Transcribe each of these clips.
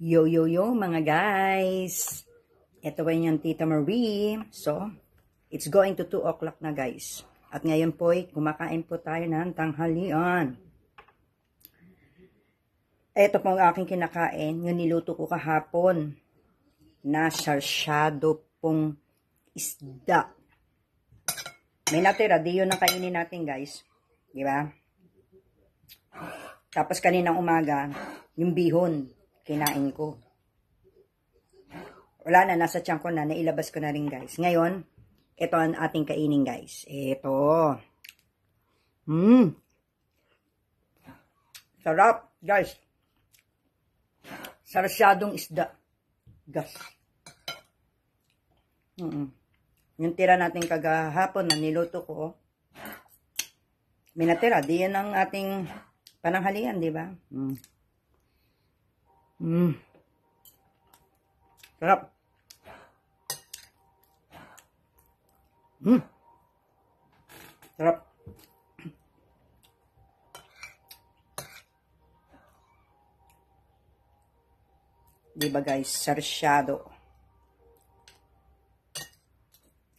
Yo, yo, yo, mga guys. Ito ba yung Tita Marie? So, it's going to 2 o'clock na, guys. At ngayon po, kumakain po tayo ng tanghalian. Ito po ang aking kinakain. Yung niluto ko kahapon. Na sarsyado pong isda. May natira. Di yun ang kainin natin, guys. Di ba? Tapos kaninang umaga, yung bihon. Kinain ko. Wala na, nasa tiyan ko na, nailabas ko na rin, guys. Ngayon, ito ang ating kainin, guys. Ito. Sarap, guys. Sarsyadong isda. Gas. Yung tira natin kagahapon na niluto ko, may natira. Di yan ang ating pananghalian, di ba? Sarap. Sarap. Diba guys, sarsyado.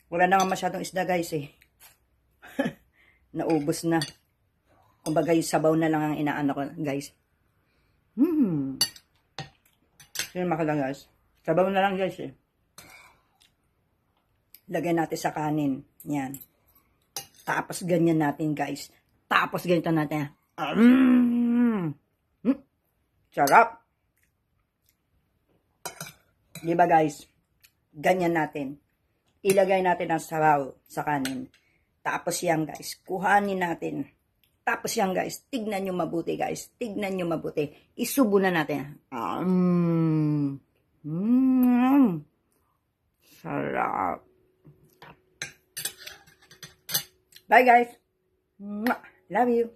Wala na nga masyadong isda guys eh. Naubos na. Kumbaga yung sabaw na lang ang inaano ko guys. Yun makala guys. Sabaw na lang guys eh. Lagay natin sa kanin. Yan. Tapos ganyan natin guys. Tapos ganito natin. Sarap. Diba guys? Ganyan natin. Ilagay natin ang sabaw sa kanin. Tapos yan guys. Kuhanin natin. Tapos yan guys. Tignan nyo mabuti guys. Tignan nyo mabuti. Isubo na natin. Sarap. Bye guys. Love you.